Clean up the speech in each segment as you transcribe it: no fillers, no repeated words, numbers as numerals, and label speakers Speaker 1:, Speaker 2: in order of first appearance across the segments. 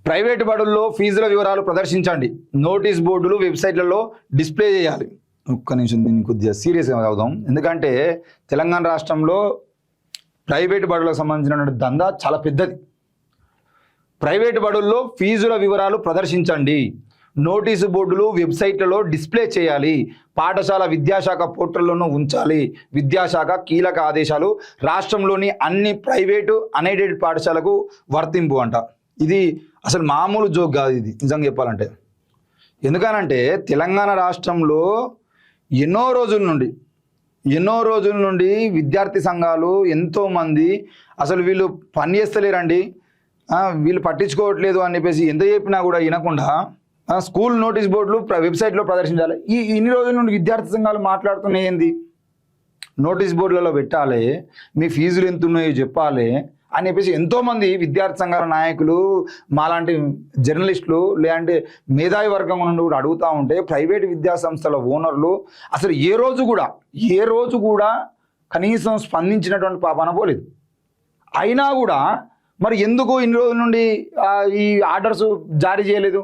Speaker 1: Private బడుల్లో ఫీజుల వివరాలు ప్రదర్శించండి. నోటీస్ బోర్డులు వెబ్సైట్లలో డిస్ప్లే చేయాలి. ఒక్క నిమిషం దీన్ని కొద్దిగా సీరియస్గా అవుదాం. ఎందుకంటే తెలంగాణ రాష్ట్రంలో ప్రైవేటు బడులకు సంబంధించిన దందా చాలా పెద్దది. ప్రైవేటు బడుల్లో ఫీజుల వివరాలు ప్రదర్శించండి. నోటీసు బోర్డులు వెబ్సైట్లలో డిస్ప్లే చేయాలి. పాఠశాల విద్యాశాఖ పోర్టల్లోనూ ఉంచాలి. విద్యాశాఖ కీలక ఆదేశాలు రాష్ట్రంలోని అన్ని ప్రైవేటు అన్ఎయిడెడ్ పాఠశాలకు వర్తింపు అంట. ఇది అసలు మామూలు జోక్ కాదు ఇది నిజంగా చెప్పాలంటే. ఎందుకనంటే తెలంగాణ రాష్ట్రంలో ఎన్నో రోజుల నుండి విద్యార్థి సంఘాలు ఎంతోమంది అసలు వీళ్ళు పని చేస్తలేరండి, వీళ్ళు పట్టించుకోవట్లేదు అని చెప్పేసి ఎంత చెప్పినా కూడా వినకుండా స్కూల్ నోటీస్ బోర్డులు వెబ్సైట్లో ప్రదర్శించాలి. ఇన్ని రోజుల నుండి విద్యార్థి సంఘాలు మాట్లాడుతున్నాయి ఏంది, నోటీస్ బోర్డులలో పెట్టాలి, మీ ఫీజులు ఎంత ఉన్నాయో చెప్పాలి అని చెప్పేసి ఎంతోమంది విద్యార్థి సంఘాల నాయకులు మాలాంటి జర్నలిస్టులు లేదంటే మేధావి వర్గం నుండి కూడా అడుగుతూ ఉంటే ప్రైవేట్ విద్యా సంస్థల ఓనర్లు అసలు ఏ రోజు కూడా కనీసం స్పందించినటువంటి పాపన పోలేదు. అయినా కూడా మరి ఎందుకు ఇన్ని రోజుల నుండి ఈ ఆర్డర్స్ జారీ చేయలేదు?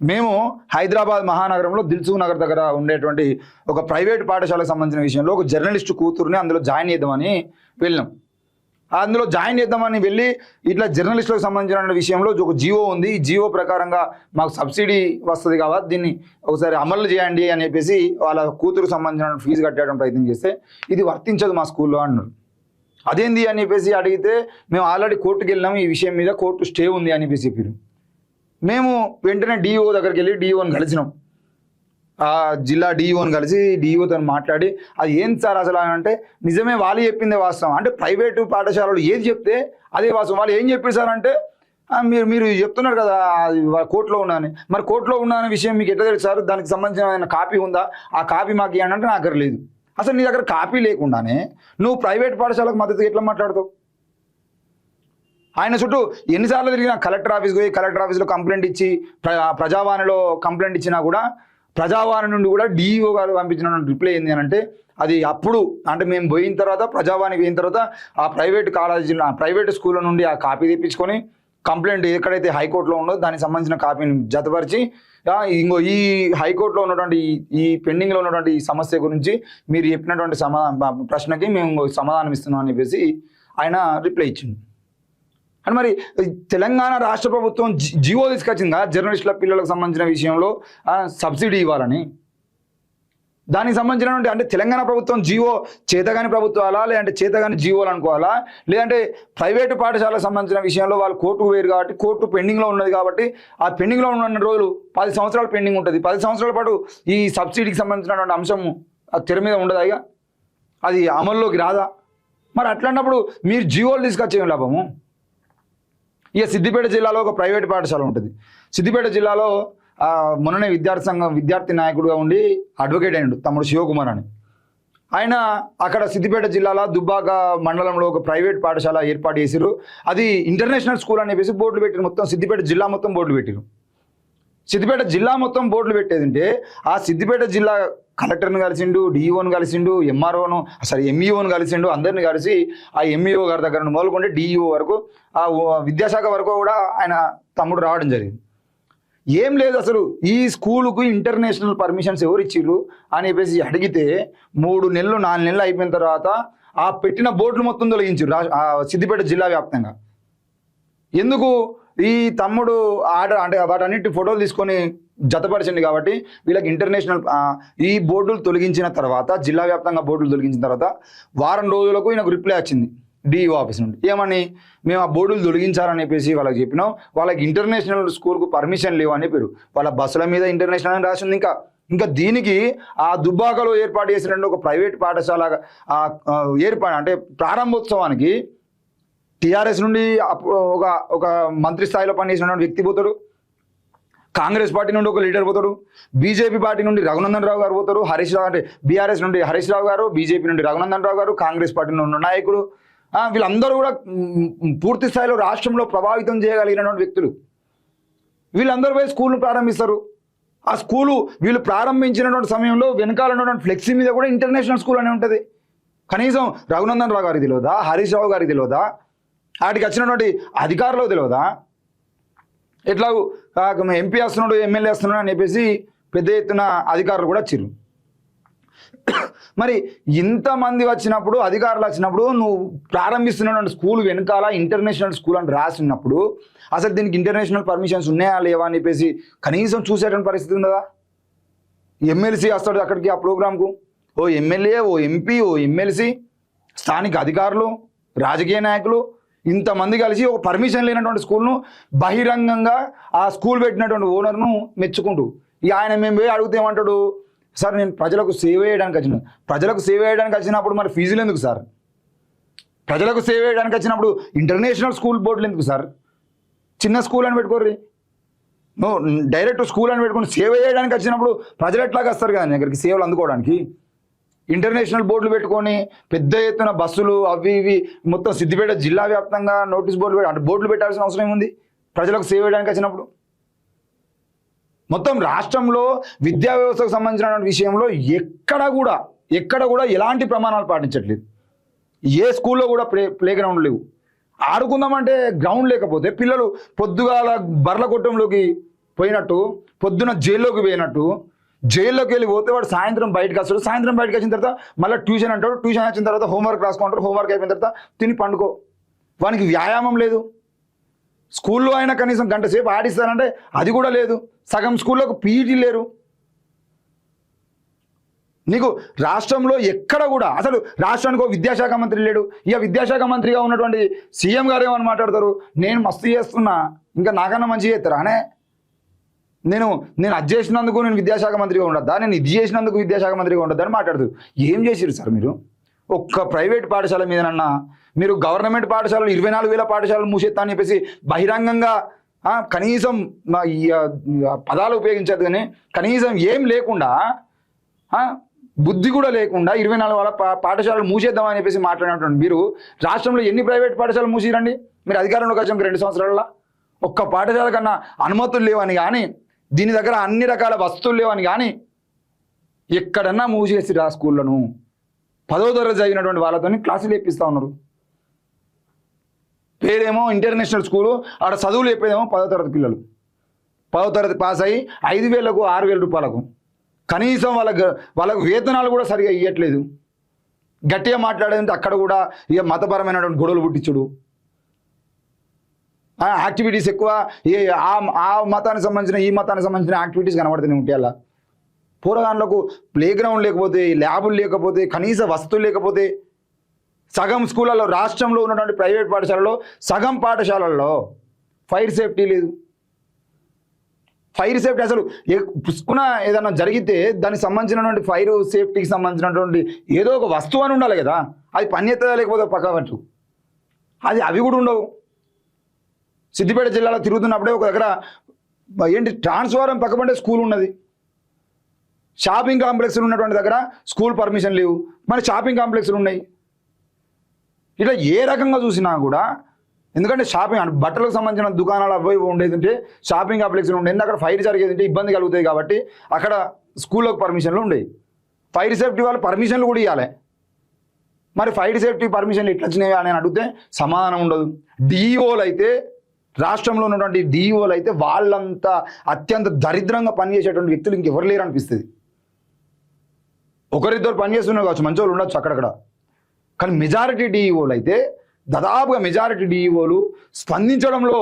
Speaker 1: మేము హైదరాబాద్ మహానగరంలో దిల్సుఖ్ నగర్ దగ్గర ఉండేటువంటి ఒక ప్రైవేట్ పాఠశాలకు సంబంధించిన విషయంలో ఒక జర్నలిస్టు కూతురుని అందులో జాయిన్ చేద్దామని వెళ్ళినాం. అందులో జాయిన్ చేద్దామని వెళ్ళి ఇట్లా జర్నలిస్టులకు సంబంధించిన విషయంలో ఒక జీవో ఉంది, ఈ జీవో ప్రకారంగా మాకు సబ్సిడీ వస్తుంది కాబట్టి దీన్ని ఒకసారి అమలు చేయండి అని చెప్పేసి వాళ్ళ కూతురుకు సంబంధించిన ఫీజు కట్టడం ప్రయత్నం చేస్తే ఇది వర్తించదు మా స్కూల్లో అన్నారు. అదేంది అని చెప్పేసి అడిగితే మేము ఆల్రెడీ కోర్టుకు వెళ్ళినాము, ఈ విషయం మీద కోర్టు స్టే ఉంది అని చెప్పేసి చెప్పారు. మేము వెంటనే డిఓ దగ్గరికి వెళ్ళి డిఓని కలిసినాం. జిల్లా డిఓని కలిసి డిఓతో మాట్లాడి అది ఏం సార్ అసలు అంటే నిజమే, వాళ్ళు చెప్పిందే వాస్తవం అంటే ప్రైవేటు పాఠశాలలు ఏది చెప్తే అదే వాస్తవం. వాళ్ళు ఏం చెప్పారు సార్ అంటే మీరు చెప్తున్నారు కదా కోర్టులో ఉన్నాను, మరి కోర్టులో ఉన్న విషయం మీకు ఎట్లా తెలుసు సార్, దానికి సంబంధించిన కాపీ ఉందా, ఆ కాపీ మాకు ఇవ్వండి అంటే నా దగ్గర లేదు. అసలు నీ దగ్గర కాపీ లేకుండానే నువ్వు ప్రైవేట్ పాఠశాలకు మద్దతు ఎట్లా మాట్లాడతావు? ఆయన చుట్టూ ఎన్నిసార్లు తిరిగినా కలెక్టర్ ఆఫీస్కి పోయి కలెక్టర్ ఆఫీస్లో కంప్లైంట్ ఇచ్చి ప్రజావాణిలో కంప్లైంట్ ఇచ్చినా కూడా ప్రజావాణి నుండి కూడా డిఈఓ గారు పంపించిన రిప్లై ఏంది అని అంటే అది అప్పుడు అంటే మేము పోయిన తర్వాత ప్రజావాణి పోయిన తర్వాత ఆ ప్రైవేట్ స్కూళ్ళ నుండి ఆ కాపీ తెప్పించుకొని కంప్లైంట్ ఎక్కడైతే హైకోర్టులో ఉండదో దానికి సంబంధించిన కాపీని జతపరిచి ఇంకో ఈ హైకోర్టులో ఉన్నటువంటి ఈ పెండింగ్లో ఉన్నటువంటి ఈ సమస్య గురించి మీరు చెప్పినటువంటి ప్రశ్నకి మేము సమాధానం ఇస్తున్నాం అని చెప్పేసి ఆయన రిప్లై ఇచ్చింది. అని మరి తెలంగాణ రాష్ట్ర ప్రభుత్వం జీవో తీసుకొచ్చిందా జర్నలిస్టుల పిల్లలకు సంబంధించిన విషయంలో సబ్సిడీ ఇవ్వాలని? దానికి సంబంధించినటువంటి అంటే తెలంగాణ ప్రభుత్వం జీవో చేతగాని ప్రభుత్వాలా లేదంటే చేతగాని జీవోలు అనుకోవాలా, లేదంటే ప్రైవేటు పాఠశాలకు సంబంధించిన విషయంలో వాళ్ళు కోర్టుకు వేరు కాబట్టి కోర్టు పెండింగ్లో ఉన్నది కాబట్టి ఆ పెండింగ్లో ఉన్న రోజులు 10 సంవత్సరాలు పెండింగ్ ఉంటుంది. 10 సంవత్సరాల పాటు ఈ సబ్సిడీకి సంబంధించినటువంటి అంశం తెర మీద ఉండదా, ఇక అది అమల్లోకి రాదా? మరి అట్లాంటప్పుడు మీరు జీవోలు తీసుకొచ్చేయం లాభము? ఇక సిద్దిపేట జిల్లాలో ఒక ప్రైవేట్ పాఠశాల ఉంటుంది. సిద్దిపేట జిల్లాలో మొన్ననే విద్యార్థి నాయకుడుగా ఉండి అడ్వకేట్ అయినాడు తమ్ముడు శివకుమార్ అని. ఆయన అక్కడ సిద్దిపేట జిల్లాలో దుబ్బాక మండలంలో ఒక ప్రైవేట్ పాఠశాల ఏర్పాటు చేశారు. అది ఇంటర్నేషనల్ స్కూల్ అని చెప్పేసి బోర్డులు పెట్టారు. మొత్తం సిద్దిపేట జిల్లా మొత్తం బోర్డులు పెట్టారు. సిద్దిపేట జిల్లా మొత్తం బోర్డులు పెట్టేదంటే ఆ సిద్దిపేట జిల్లా కలెక్టర్ని కలిసిండు, డిఈఓని కలిసిండు, ఎంఆర్ఓను ఎంఈఓను కలిసిండు. అందరిని కలిసి ఆ ఎంఈఓ గారి దగ్గర మొదలుకుంటే డిఈఓ వరకు ఆ విద్యాశాఖ వరకు కూడా ఆయన తమ్ముడు రావడం జరిగింది. ఏం లేదు అసలు ఈ స్కూలుకు ఇంటర్నేషనల్ పర్మిషన్స్ ఎవరు ఇచ్చిర్రు అని చెప్పేసి అడిగితే 3 నెలలు 4 నెలలు అయిపోయిన తర్వాత ఆ పెట్టిన బోర్డులు మొత్తం తొలగించారు సిద్దిపేట జిల్లా వ్యాప్తంగా. ఎందుకు? ఈ తమ్ముడు ఆర్డర్ అంటే వాటన్నిటి ఫోటోలు తీసుకొని జతపరిచింది కాబట్టి వీళ్ళకి ఇంటర్నేషనల్ ఈ బోర్డులు తొలగించిన తర్వాత జిల్లా వ్యాప్తంగా బోర్డులు తొలగించిన తర్వాత వారం రోజులకు ఈయనకు రిప్లై వచ్చింది డిఈఓ ఆఫీస్ నుండి. ఏమని? మేము ఆ బోర్డులు తొలగించారని చెప్పేసి వాళ్ళకి చెప్పినాం, వాళ్ళకి ఇంటర్నేషనల్ స్కూల్కు పర్మిషన్ లేవు అని చెప్పారు. వాళ్ళ బస్సుల మీద ఇంటర్నేషనల్ అని రాసింది. ఇంకా దీనికి ఆ దుబ్బాకలో ఏర్పాటు చేసినటువంటి ఒక ప్రైవేట్ పాఠశాల అంటే ప్రారంభోత్సవానికి టీఆర్ఎస్ నుండి ఒక మంత్రి స్థాయిలో పనిచేసినటువంటి వ్యక్తి పోతాడు, కాంగ్రెస్ పార్టీ నుండి ఒక లీడర్ పోతాడు, బీజేపీ పార్టీ నుండి రఘునందన్ రావు గారు పోతారు, హరీష్ రావు అంటే బీఆర్ఎస్ నుండి హరీష్ రావు గారు, బీజేపీ నుండి రఘునందన్ రావు గారు, కాంగ్రెస్ పార్టీ నుండి నాయకుడు, వీళ్ళందరూ కూడా పూర్తి స్థాయిలో రాష్ట్రంలో ప్రభావితం చేయగలిగినటువంటి వ్యక్తులు. వీళ్ళందరూ పోయి స్కూల్ను ప్రారంభిస్తారు. ఆ స్కూలు వీళ్ళు ప్రారంభించినటువంటి సమయంలో వెనకాల ఉన్నటువంటి ఫ్లెక్సీ మీద కూడా ఇంటర్నేషనల్ స్కూల్ అని ఉంటుంది. కనీసం రఘునందన్ రావు గారికి తెలియదా, హరీష్ రావు గారికి తెలియదా, వాటికి వచ్చినటువంటి అధికారులకు తెలియదా? ఎట్లా ఎంపీ వస్తున్నాడు ఎమ్మెల్యే వస్తున్నాడు అని చెప్పేసి పెద్ద ఎత్తున అధికారులు కూడా వచ్చిర్రు. మరి ఇంతమంది వచ్చినప్పుడు అధికారులు వచ్చినప్పుడు నువ్వు ప్రారంభిస్తున్నటువంటి స్కూల్ వెనకాల ఇంటర్నేషనల్ స్కూల్ అని రాసినప్పుడు అసలు దీనికి ఇంటర్నేషనల్ పర్మిషన్స్ ఉన్నాయా లేవా అని చెప్పేసి కనీసం చూసేటువంటి పరిస్థితి ఉందా? ఎమ్మెల్సీ వస్తాడు అక్కడికి ఆ ప్రోగ్రాంకు, ఓ ఎమ్మెల్యే, ఓ ఎంపీ, ఓ ఎమ్మెల్సీ, స్థానిక అధికారులు, రాజకీయ నాయకులు ఇంతమంది కలిసి ఒక పర్మిషన్ లేనటువంటి స్కూల్ను బహిరంగంగా ఆ స్కూల్ పెట్టినటువంటి ఓనర్ను మెచ్చుకుంటూ ఆయన మేము పోయి అడిగితే ఏమంటాడు, సార్ నేను ప్రజలకు సేవ చేయడానికి వచ్చిన, ప్రజలకు సేవ చేయడానికి వచ్చినప్పుడు మరి ఫీజులు ఎందుకు సార్? ప్రజలకు సేవ చేయడానికి వచ్చినప్పుడు ఇంటర్నేషనల్ స్కూల్ బోర్డులు ఎందుకు సార్? చిన్న స్కూల్ అని పెట్టుకోర్రి, నువ్వు డైరెక్ట్ స్కూల్ అని పెట్టుకుని సేవ చేయడానికి వచ్చినప్పుడు ప్రజలు ఎట్లాగా వస్తారు కానీ దగ్గరికి సేవలు అందుకోవడానికి. ఇంటర్నేషనల్ బోర్డులు పెట్టుకొని పెద్ద ఎత్తున బస్సులు అవి ఇవి మొత్తం సిద్దిపేట జిల్లా వ్యాప్తంగా నోటీస్ బోర్డులు అంటే బోర్డులు పెట్టాల్సిన అవసరం ఏముంది ప్రజలకు సేవ చేయడానికి వచ్చినప్పుడు? మొత్తం రాష్ట్రంలో విద్యా వ్యవస్థకు సంబంధించిన విషయంలో ఎక్కడ కూడా ఎలాంటి ప్రమాణాలు పాటించట్లేదు. ఏ స్కూల్లో కూడా ప్లే గ్రౌండ్ లేవు. ఆడుకుందామంటే గ్రౌండ్ లేకపోతే పిల్లలు పొద్దుగాల బర్ల కొట్టంలోకి పోయినట్టు, పొద్దున జైల్లోకి పోయినట్టు, జైల్లోకి వెళ్ళి పోతే వాడు సాయంత్రం బయటకు వస్తాడు, సాయంత్రం బయటకు వచ్చిన తర్వాత మళ్ళీ ట్యూషన్ అంటాడు, ట్యూషన్ వచ్చిన తర్వాత హోంవర్క్ రాసుకుంటారు, హోంవర్క్ అయిపోయిన తర్వాత తిని పండుకో. వానికి వ్యాయామం లేదు. స్కూల్లో అయినా కనీసం గంట సేపు ఆడిస్తారంటే అది కూడా లేదు. సగం స్కూల్లోకి పీఈటీ లేరు. నీకు రాష్ట్రంలో ఎక్కడ కూడా అసలు రాష్ట్రానికి ఒక విద్యాశాఖ మంత్రి లేడు. ఇక విద్యాశాఖ మంత్రిగా ఉన్నటువంటి సీఎం గారు ఏమని మాట్లాడతారు, నేను మస్తు చేస్తున్నా ఇంకా నాకన్నా మంచిగా చేస్తారా అనే, నేను అది చేసినందుకు నేను విద్యాశాఖ మంత్రిగా ఉండద్దా, నేను ఇది చేసినందుకు విద్యాశాఖ మంత్రిగా ఉండద్దా అని మాట్లాడుతారు. ఏం చేసిరు సార్ మీరు? ఒక్క ప్రైవేట్ పాఠశాల మీదనన్నా మీరు గవర్నమెంట్ పాఠశాలలు 24,000 పాఠశాలలు మూసేస్తా అని చెప్పేసి బహిరంగంగా కనీసం పదాలు ఉపయోగించదు కానీ కనీసం ఏం లేకుండా బుద్ధి కూడా లేకుండా 24,000 పాఠశాలలు మూసేద్దామని చెప్పేసి మాట్లాడినటువంటి మీరు రాష్ట్రంలో ఎన్ని ప్రైవేట్ పాఠశాలలు మూసిరండి? మీరు అధికారంలోకి వచ్చాక 2 సంవత్సరాలలో ఒక్క పాఠశాల కన్నా అనుమతులు లేవని కానీ దీని దగ్గర అన్ని రకాల వస్తువులు లేవని కానీ ఎక్కడన్నా మూసేసి ఆ స్కూళ్ళను 10వ తరగతి చదివినటువంటి వాళ్ళతో క్లాసులు చెప్పిస్తూ ఉన్నారు. పేరేమో ఇంటర్నేషనల్ స్కూలు, ఆడ చదువులు చెప్పేదేమో 10వ తరగతి పిల్లలు. 10వ తరగతి పాస్ అయ్యి 5,000కు 6,000 రూపాయలకు కనీసం వాళ్ళకు వేతనాలు కూడా సరిగా ఇవ్వట్లేదు. గట్టిగా మాట్లాడేదంటే అక్కడ కూడా ఇక మతపరమైనటువంటి గొడవలు పుట్టించుడు, యాక్టివిటీస్ ఎక్కువ, ఆ మతానికి సంబంధించిన ఈ మతానికి సంబంధించిన యాక్టివిటీస్ కనబడుతూనే ఉంటాయి. అలా పూరగాన్లకు ప్లే గ్రౌండ్ లేకపోతే, ల్యాబులు లేకపోతే, కనీస వస్తువులు లేకపోతే, సగం స్కూళ్ళలో రాష్ట్రంలో ఉన్నటువంటి ప్రైవేట్ పాఠశాలలో సగం పాఠశాలల్లో ఫైర్ సేఫ్టీ లేదు. ఫైర్ సేఫ్టీ అసలు పుష్కున ఏదైనా జరిగితే దానికి సంబంధించినటువంటి ఫైర్ సేఫ్టీకి సంబంధించినటువంటి ఏదో ఒక వస్తువు అని ఉండాలి కదా, అది పనిచేస్తుందా లేకపోతే పక్కవచ్చు, అవి కూడా ఉండవు. సిద్దిపేట జిల్లాలో తిరుగుతున్నప్పుడే ఒక దగ్గర ట్రాన్స్ఫారం పక్కపంటే స్కూల్ ఉన్నది, షాపింగ్ కాంప్లెక్స్లు ఉన్నటువంటి దగ్గర స్కూల్ పర్మిషన్ లేవు, మరి షాపింగ్ కాంప్లెక్స్లు ఉన్నాయి. ఇట్లా ఏ రకంగా చూసినా కూడా, ఎందుకంటే షాపింగ్ బట్టలకు సంబంధించిన దుకాణాలు అవి ఉండేది ఉంటే షాపింగ్ కాంప్లెక్స్లు ఉండేది, అక్కడ ఫైర్ జరిగేది ఉంటే ఇబ్బంది కలుగుతాయి కాబట్టి అక్కడ స్కూళ్ళకు పర్మిషన్లు ఉండేవి. ఫైర్ సేఫ్టీ వాళ్ళు పర్మిషన్లు కూడా ఇవ్వాలి. మరి ఫైర్ సేఫ్టీ పర్మిషన్లు ఎట్లా వచ్చినాయి అని అడిగితే సమాధానం ఉండదు. డిఈఓలు అయితే, రాష్ట్రంలో ఉన్నటువంటి డిఈఓలు అయితే వాళ్ళంతా అత్యంత దరిద్రంగా పనిచేసేటువంటి వ్యక్తులు ఇంకెవరు లేరు అనిపిస్తుంది. ఒకరిద్దరు పనిచేస్తున్నారు కావచ్చు, మంచి వాళ్ళు ఉండొచ్చు అక్కడక్కడ, కానీ మెజారిటీ డిఈఓలు అయితే దాదాపుగా మెజారిటీ డిఈఓలు స్పందించడంలో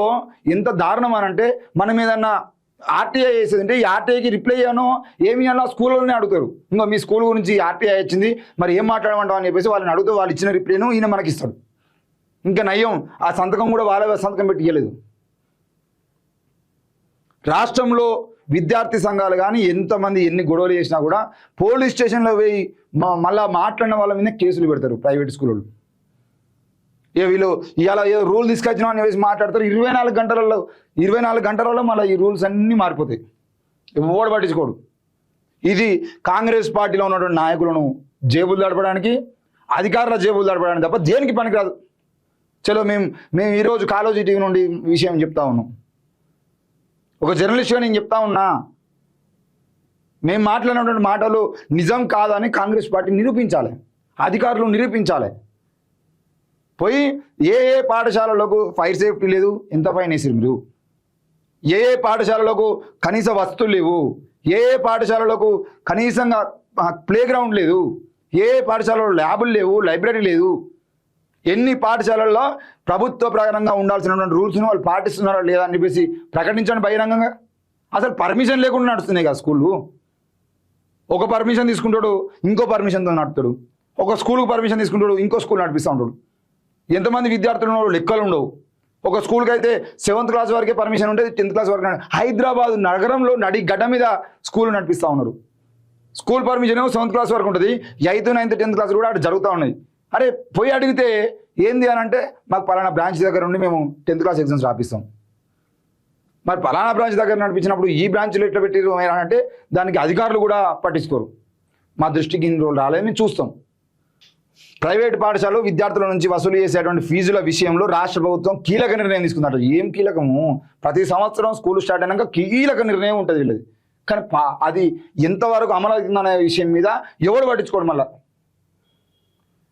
Speaker 1: ఎంత దారుణం అని అంటే, మనం ఏదన్నా ఆర్టీఐ వేసేదంటే ఈ ఆర్టీఐకి రిప్లై అయ్యానో ఏమి అన్నా స్కూల్లోనే అడుగుతారు, ఇంకో మీ స్కూల్ గురించి ఆర్టీఐ వచ్చింది మరి ఏం మాట్లాడమంటావు అని చెప్పేసి వాళ్ళని అడుగుతూ వాళ్ళు ఇచ్చిన రిప్లైను ఈయన మనకి ఇస్తాడు. ఇంకా నయ్యం ఆ సంతకం కూడా వాళ్ళ సంతకం పెట్టి ఇవ్వలేదు. రాష్ట్రంలో విద్యార్థి సంఘాలు కానీ ఎంతమంది ఎన్ని గొడవలు చేసినా కూడా పోలీస్ స్టేషన్లో పోయి మళ్ళీ మాట్లాడిన వాళ్ళ మీద కేసులు పెడతారు ప్రైవేట్ స్కూళ్ళు. వీళ్ళు ఇలా ఏదో రూల్ తీసుకొచ్చినా అని వేసి మాట్లాడతారు. 24 గంటలలో మళ్ళీ ఈ రూల్స్ అన్నీ మారిపోతాయి, ఓడి పట్టించుకోడు. ఇది కాంగ్రెస్ పార్టీలో ఉన్నటువంటి నాయకులను జేబులు దడపడానికి, అధికారుల జేబులు దడపడానికి తప్ప దేనికి పనికిరాదు. చలో మేము ఈరోజు కాలోజీ టీవీ నుండి విషయం చెప్తా ఉన్నాం. ఒక జర్నలిస్ట్గా నేను చెప్తా ఉన్నా, మేము మాట్లాడినటువంటి మాటలు నిజం కాదని కాంగ్రెస్ పార్టీ నిరూపించాలి, అధికారులు నిరూపించాలి. పోయి ఏ పాఠశాలలకు ఫైర్ సేఫ్టీ లేదు, ఎంత ఫైన్ వేసారు మీరు? ఏ ఏ పాఠశాలలకు కనీస వసతులు లేవు, ఏ ఏ పాఠశాలలకు కనీసంగా ప్లే గ్రౌండ్ లేదు, ఏ ఏ పాఠశాలలో ల్యాబులు లేవు, లైబ్రరీ లేదు. ఎన్ని పాఠశాలల్లో ప్రభుత్వ ప్రకారంగా ఉండాల్సినటువంటి రూల్స్ను వాళ్ళు పాటిస్తున్నారా లేదా అని చెప్పేసి ప్రకటించండి బహిరంగంగా. అసలు పర్మిషన్ లేకుండా నడుస్తున్నాయి కదా స్కూళ్ళు. ఒక పర్మిషన్ తీసుకుంటాడు, ఇంకో పర్మిషన్తో నడుపుతాడు. ఒక స్కూల్కి పర్మిషన్ తీసుకుంటాడు, ఇంకో స్కూల్ నడిపిస్తూ ఉంటాడు. ఎంతమంది విద్యార్థులు ఉన్నాడు లెక్కలు ఉండవు. ఒక స్కూల్కి అయితే 7th క్లాస్ వరకే పర్మిషన్ ఉంటుంది, 10th క్లాస్ వరకు. హైదరాబాద్ నగరంలో నడి గడ్డ మీద స్కూల్ నడిపిస్తూ ఉన్నారు. స్కూల్ పర్మిషన్ 7th క్లాస్ వరకు ఉంటుంది, 8th, 9th, 10th క్లాస్ కూడా అటు జరుగుతూ ఉన్నాయి. అరే పోయి అడిగితే ఏంది అని అంటే మాకు పలానా బ్రాంచ్ దగ్గర ఉండి మేము 10th క్లాస్ ఎగ్జామ్స్ రాపిస్తాం. మరి పలానా బ్రాంచ్ దగ్గర నడిపించినప్పుడు ఈ బ్రాంచ్లో ఎట్లా పెట్టారు అంటే దానికి అధికారులు కూడా పట్టించుకోరు. మా దృష్టికి ఇన్ని రోజులు రాలేదు, మేము చూస్తాం. ప్రైవేట్ పాఠశాలలు విద్యార్థుల నుంచి వసూలు చేసేటువంటి ఫీజుల విషయంలో రాష్ట్ర ప్రభుత్వం కీలక నిర్ణయం తీసుకుందట. ఏం కీలకము? ప్రతి సంవత్సరం స్కూల్ స్టార్ట్ అయినాక కీలక నిర్ణయం ఉంటుంది వీళ్ళది. కానీ అది ఎంతవరకు అమలు అవుతుందనే విషయం మీద ఎవడు పట్టించుకోవడం. మళ్ళీ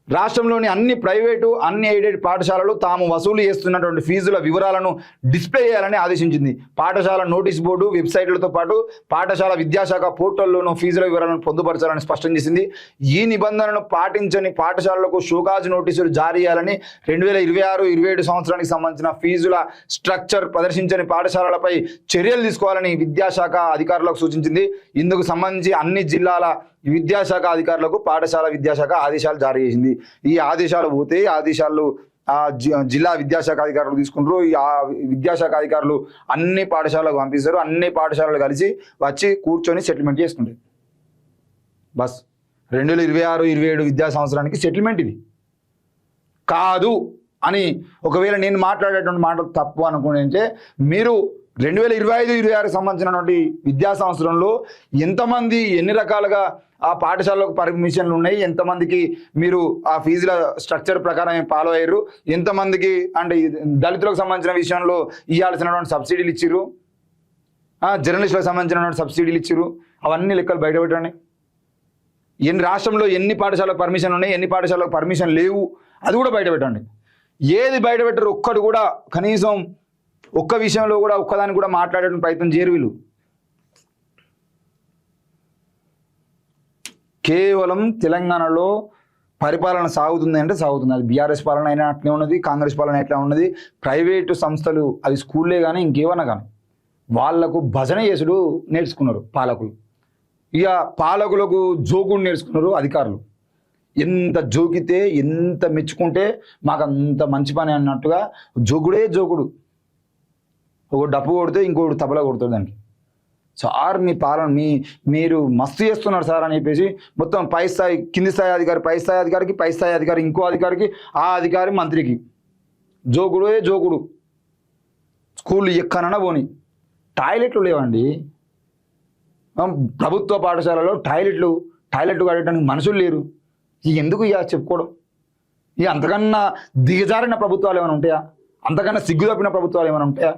Speaker 1: రాష్ట్రంలోని అన్ని ప్రైవేటు అన్ని ఎయిడెడ్ పాఠశాలలు తాము వసూలు చేస్తున్నటువంటి ఫీజుల వివరాలను డిస్ప్లే చేయాలని ఆదేశించింది. పాఠశాల నోటీస్ బోర్డు వెబ్సైట్లతో పాటు పాఠశాల విద్యాశాఖ పోర్టల్లోనూ ఫీజుల వివరాలను పొందుపరచాలని స్పష్టం చేసింది. ఈ నిబంధనలను పాటించని పాఠశాలలకు షోకాజ్ నోటీసులు జారీ చేయాలని 2026-27 సంవత్సరానికి సంబంధించిన ఫీజుల స్ట్రక్చర్ ప్రదర్శించని పాఠశాలలపై చర్యలు తీసుకోవాలని విద్యాశాఖ అధికారులకు సూచించింది. ఇందుకు సంబంధించి అన్ని జిల్లాల విద్యాశాఖ అధికారులకు పాఠశాల విద్యాశాఖ ఆదేశాలు జారీ చేసింది. ఈ ఆదేశాలు పోతే ఆదేశాలు జిల్లా విద్యాశాఖ అధికారులు తీసుకుంటారు. ఆ విద్యాశాఖ అధికారులు అన్ని పాఠశాలకు పంపిస్తారు. అన్ని పాఠశాలలు కలిసి వచ్చి కూర్చొని సెటిల్మెంట్ చేసుకుంటారు. బస్ 2026-27 విద్యా సంవత్సరానికి సెటిల్మెంట్ ఇది కాదు అని ఒకవేళ నేను మాట్లాడేటువంటి మాటలు తప్పు అనుకుంటే మీరు 2025-26 సంబంధించినటువంటి విద్యా సంవత్సరంలో ఎంతమంది ఎన్ని రకాలుగా ఆ పాఠశాలకు పర్మిషన్లు ఉన్నాయి, ఎంతమందికి మీరు ఆ ఫీజుల స్ట్రక్చర్ ప్రకారం ఫాలో అయ్యారు, ఎంతమందికి అంటే దళితులకు సంబంధించిన విషయంలో ఇవ్వాల్సినటువంటి సబ్సిడీలు ఇచ్చిర్రు, జర్నలిస్టులకు సంబంధించినటువంటి సబ్సిడీలు ఇచ్చిర్రు, అవన్నీ లెక్కలు బయటపెట్టండి. రాష్ట్రంలో ఎన్ని పాఠశాలకు పర్మిషన్ ఉన్నాయి, ఎన్ని పాఠశాలకు పర్మిషన్ లేవు, అది కూడా బయటపెట్టండి. ఏది బయటపెట్టరు ఒక్కడు కూడా కనీసం ఒక్క విషయంలో కూడా ఒక్కదాన్ని కూడా మాట్లాడేటువంటి ప్రయత్నం చేయరు వీళ్ళు. కేవలం తెలంగాణలో పరిపాలన సాగుతుంది అంటే సాగుతుంది. అది బీఆర్ఎస్ పాలన అయినా అట్లే ఉన్నది, కాంగ్రెస్ పాలన ఎట్లా ఉన్నది. ప్రైవేటు సంస్థలు అవి స్కూల్లే కానీ ఇంకేమన్నా కానీ వాళ్లకు భజన చేసుడు నేర్చుకున్నారు పాలకులు. ఇక పాలకులకు జోకుడు నేర్చుకున్నారు అధికారులు. ఎంత జోకితే ఎంత మెచ్చుకుంటే మాకు అంత మంచి పని అన్నట్టుగా జోకుడే జోకుడు. ఒక డప్పు కొడితే ఇంకోటి తబలా కొడుతుంది దానికి. సార్ మీ పాలన మీరు మస్తు చేస్తున్నారు సార్ అని చెప్పేసి మొత్తం పై స్థాయి కింది స్థాయి అధికారి పై స్థాయి అధికారికి పై స్థాయి అధికారి ఇంకో అధికారికి ఆ అధికారి మంత్రికి జోకుడే జోకుడు. స్కూళ్ళు ఎక్కనన్నా పోని టాయిలెట్లు లేవండి. ప్రభుత్వ పాఠశాలలో టాయిలెట్లు కట్టడానికి మనుషులు లేరు. ఎందుకు ఇక చెప్పుకోవడం? ఇక అంతకన్నా దిగజారిన ప్రభుత్వాలు ఏమైనా ఉంటాయా? అంతకన్నా సిగ్గు తప్పిన ప్రభుత్వాలు ఏమైనా ఉంటాయా?